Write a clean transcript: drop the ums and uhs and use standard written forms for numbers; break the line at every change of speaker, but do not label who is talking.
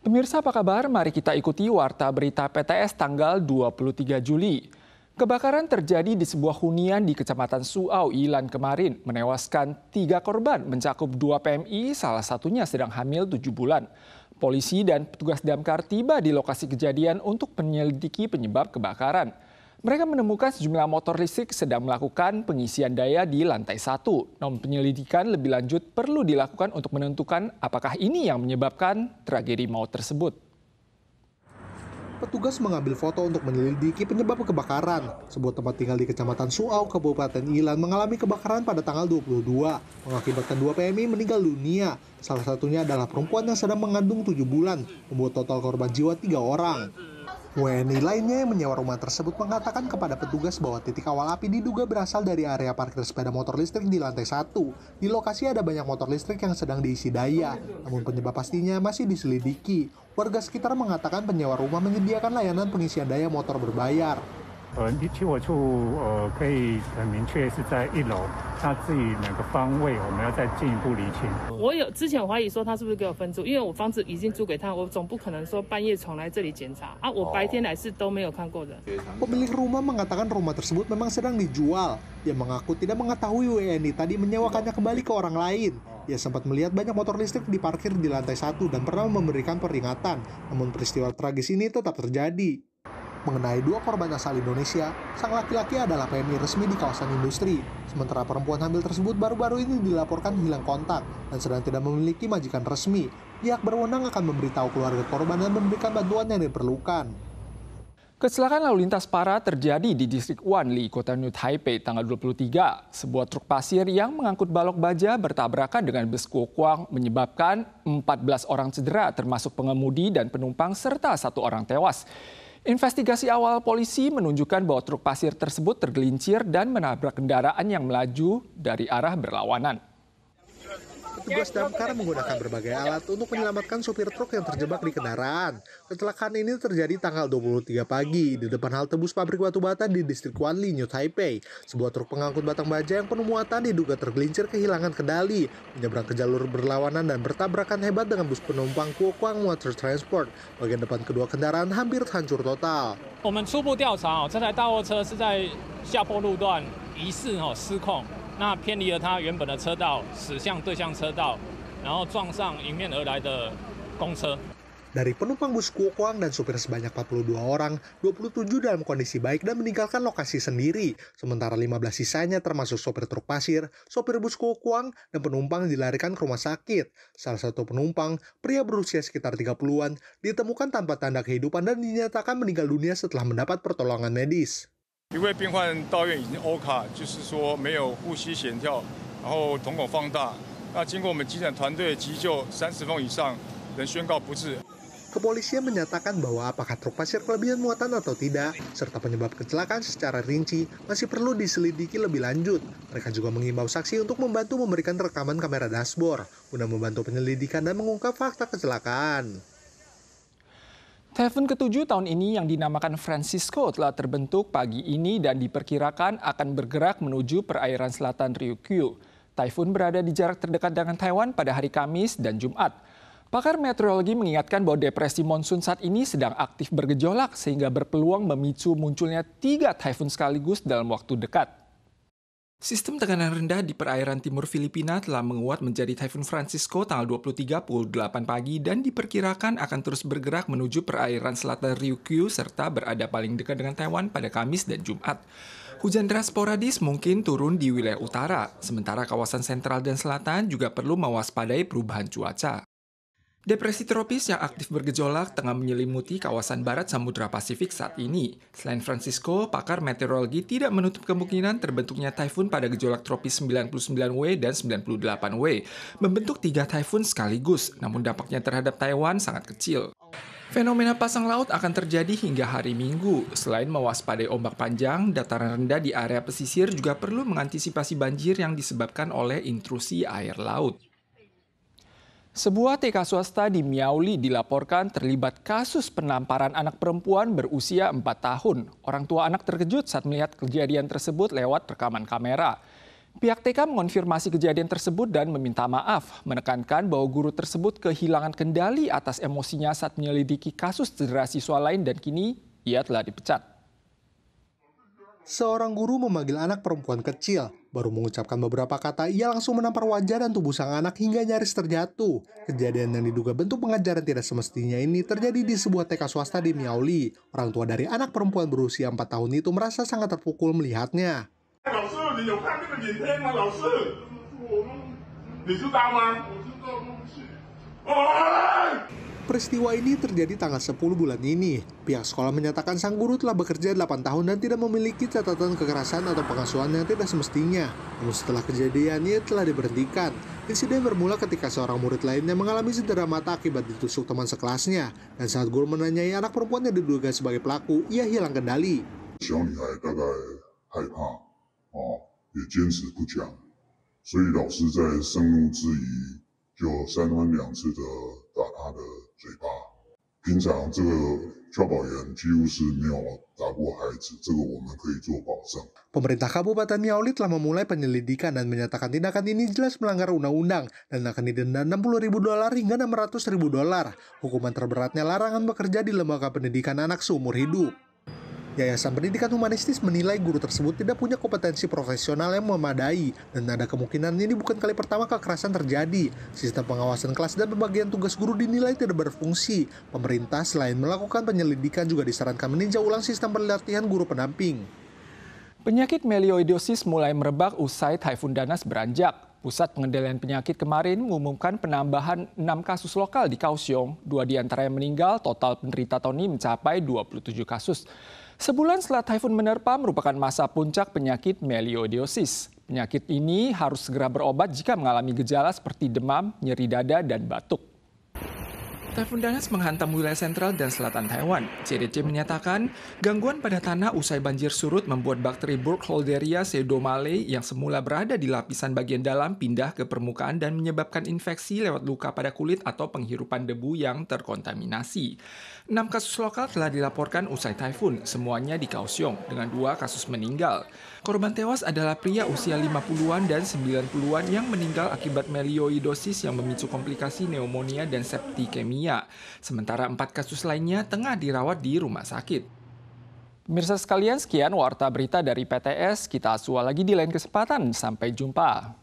Pemirsa apa kabar? Mari kita ikuti Warta Berita PTS tanggal 23 Juli. Kebakaran terjadi di sebuah hunian di Kecamatan Suau, Ilan kemarin, menewaskan 3 korban mencakup 2 PMI, salah satunya sedang hamil 7 bulan. Polisi dan petugas damkar tiba di lokasi kejadian untuk menyelidiki penyebab kebakaran. Mereka menemukan sejumlah motor listrik sedang melakukan pengisian daya di lantai 1. Namun penyelidikan lebih lanjut perlu dilakukan untuk menentukan apakah ini yang menyebabkan tragedi maut tersebut.
Petugas mengambil foto untuk menyelidiki penyebab kebakaran. Sebuah tempat tinggal di Kecamatan Suau, Kabupaten Ilan mengalami kebakaran pada tanggal 22, mengakibatkan 2 PMI meninggal dunia. Salah satunya adalah perempuan yang sedang mengandung 7 bulan, membuat total korban jiwa 3 orang. WNI lainnya yang menyewa rumah tersebut mengatakan kepada petugas bahwa titik awal api diduga berasal dari area parkir sepeda motor listrik di lantai 1. Di lokasi ada banyak motor listrik yang sedang diisi daya, namun penyebab pastinya masih diselidiki. Warga sekitar mengatakan penyewa rumah menyediakan layanan pengisian daya motor berbayar.
起火处可以很明确是在1楼，那至于哪个方位，我们要再进一步厘清。
之前怀疑说他是不是给我分租，因为我房子已经租给他，我总不可能说半夜闯来这里检查啊，我白天来是都没有看过的。
Pemilik rumah mengatakan rumah tersebut memang sedang dijual. Dia mengaku tidak mengetahui WNI tadi menyewakannya kembali ke orang lain. Ia sempat melihat banyak motor listrik diparkir di lantai 1 dan pernah memberikan peringatan. Namun peristiwa tragis ini tetap terjadi. Mengenai 2 korban asal Indonesia, sang laki-laki adalah PMI resmi di kawasan industri. Sementara perempuan hamil tersebut baru-baru ini dilaporkan hilang kontak dan sedang tidak memiliki majikan resmi. Pihak berwenang akan memberitahu keluarga korban dan memberikan bantuan yang diperlukan.
Kecelakaan lalu lintas parah terjadi di distrik Wanli, kota New Taipei, tanggal 23. Sebuah truk pasir yang mengangkut balok baja bertabrakan dengan bus kuokuang menyebabkan 14 orang cedera, termasuk pengemudi dan penumpang serta 1 orang tewas. Investigasi awal polisi menunjukkan bahwa truk pasir tersebut tergelincir dan menabrak kendaraan yang melaju dari arah berlawanan.
Petugas damkar menggunakan berbagai alat untuk menyelamatkan sopir truk yang terjebak di kendaraan. Kecelakaan ini terjadi tanggal 23 pagi di depan halte bus pabrik batu bata di distrik Wanli, New Taipei. Sebuah truk pengangkut batang baja yang penuh muatan diduga tergelincir kehilangan kendali, menyeberang ke jalur berlawanan dan bertabrakan hebat dengan bus penumpang Kuokuang Water Transport. Bagian depan kedua kendaraan hampir hancur total.
我们初步调查，这台大货车是在下坡路段疑似失控。 那偏离了他原本的车道，驶向对向车道，然后撞上迎面而来的公车。
Dari penumpang bus Kuokuang dan supir sebanyak 42 orang, 27 dalam kondisi baik dan meninggalkan lokasi sendiri. Sementara 15 sisanya termasuk sopir truk pasir, sopir bus Kuokuang, dan penumpang dilarikan ke rumah sakit. Salah satu penumpang, pria berusia sekitar 30-an, ditemukan tanpa tanda kehidupan dan dinyatakan meninggal dunia setelah mendapat pertolongan medis.
一位病患到院已经欧卡，就是说没有呼吸弦跳，然后瞳孔放大。那经过我们急诊团队急救30分以上，人宣告不治。
Kepolisian menyatakan bahwa apakah truk pasir kelebihan muatan atau tidak, serta penyebab kecelakaan secara rinci masih perlu diselidiki lebih lanjut. Mereka juga mengimbau saksi untuk membantu memberikan rekaman kamera dashboard guna membantu penyelidikan dan mengungkap fakta kecelakaan.
Taifun ke-7 tahun ini yang dinamakan Francisco telah terbentuk pagi ini dan diperkirakan akan bergerak menuju perairan selatan Ryukyu. Taifun berada di jarak terdekat dengan Taiwan pada hari Kamis dan Jumat. Pakar meteorologi mengingatkan bahwa depresi monsun saat ini sedang aktif bergejolak sehingga berpeluang memicu munculnya 3 taifun sekaligus dalam waktu dekat. Sistem tekanan rendah di perairan timur Filipina telah menguat menjadi Taifun Francisco tanggal 23 pukul 8 pagi dan diperkirakan akan terus bergerak menuju perairan selatan Ryukyu serta berada paling dekat dengan Taiwan pada Kamis dan Jumat. Hujan deras sporadis mungkin turun di wilayah utara, sementara kawasan sentral dan selatan juga perlu mewaspadai perubahan cuaca. Depresi tropis yang aktif bergejolak tengah menyelimuti kawasan barat Samudra Pasifik saat ini. Selain Francisco, pakar meteorologi tidak menutup kemungkinan terbentuknya taifun pada gejolak tropis 99W dan 98W, membentuk 3 taifun sekaligus, namun dampaknya terhadap Taiwan sangat kecil. Fenomena pasang laut akan terjadi hingga hari Minggu. Selain mewaspadai ombak panjang, dataran rendah di area pesisir juga perlu mengantisipasi banjir yang disebabkan oleh intrusi air laut. Sebuah TK swasta di Miauli dilaporkan terlibat kasus penamparan anak perempuan berusia 4 tahun. Orang tua anak terkejut saat melihat kejadian tersebut lewat rekaman kamera. Pihak TK mengonfirmasi kejadian tersebut dan meminta maaf, menekankan bahwa guru tersebut kehilangan kendali atas emosinya saat menyelidiki kasus cedera siswa lain dan kini ia telah dipecat.
Seorang guru memanggil anak perempuan kecil. Baru mengucapkan beberapa kata, ia langsung menampar wajah dan tubuh sang anak hingga nyaris terjatuh. Kejadian yang diduga bentuk pengajaran tidak semestinya ini terjadi di sebuah TK swasta di Miaoli. Orang tua dari anak perempuan berusia 4 tahun itu merasa sangat terpukul melihatnya. Peristiwa ini terjadi tanggal 10 bulan ini. Pihak sekolah menyatakan sang guru telah bekerja 8 tahun dan tidak memiliki catatan kekerasan atau pengasuhan yang tidak semestinya. Namun setelah kejadian, ia telah diberhentikan. Insiden bermula ketika seorang murid lainnya mengalami cedera mata akibat ditusuk teman sekelasnya. Dan saat guru menanyai anak perempuan yang diduga sebagai pelaku, ia hilang kendali.
也坚持不讲，所以老师在盛怒之余，就3番2次的打他的嘴巴。平常这个教保员几乎是没有打过孩子，这个我们可以做保证。
Pemerintah Kabupaten Miaoli telah memulai penyelidikan dan menyatakan tindakan ini jelas melanggar undang-undang dan akan didenda $60.000 hingga $600.000. Hukuman terberatnya larangan bekerja di lembaga pendidikan anak seumur hidup. Yayasan Pendidikan Humanistis menilai guru tersebut tidak punya kompetensi profesional yang memadai dan ada kemungkinan ini bukan kali pertama kekerasan terjadi. Sistem pengawasan kelas dan pembagian tugas guru dinilai tidak berfungsi. Pemerintah selain melakukan penyelidikan juga disarankan meninjau ulang sistem pelatihan guru pendamping.
Penyakit melioidosis mulai merebak usai Taifun Danas beranjak. Pusat Pengendalian Penyakit kemarin mengumumkan penambahan 6 kasus lokal di Kaohsiung. 2 diantaranya meninggal, total penderita tahun ini mencapai 27 kasus. Sebulan setelah Taifun menerpa merupakan masa puncak penyakit melioidosis. Penyakit ini harus segera berobat jika mengalami gejala seperti demam, nyeri dada, dan batuk. Taifun Danas menghantam wilayah sentral dan selatan Taiwan. CDC menyatakan gangguan pada tanah usai banjir surut membuat bakteri Burkholderia pseudomallei yang semula berada di lapisan bagian dalam pindah ke permukaan dan menyebabkan infeksi lewat luka pada kulit atau penghirupan debu yang terkontaminasi. 6 kasus lokal telah dilaporkan usai Taifun, semuanya di Kaohsiung, dengan 2 kasus meninggal. Korban tewas adalah pria usia 50-an dan 90-an yang meninggal akibat melioidosis yang memicu komplikasi pneumonia dan septikemia. Sementara 4 kasus lainnya tengah dirawat di rumah sakit. Pemirsa sekalian, sekian Warta Berita dari PTS. Kita asua lagi di lain kesempatan. Sampai jumpa.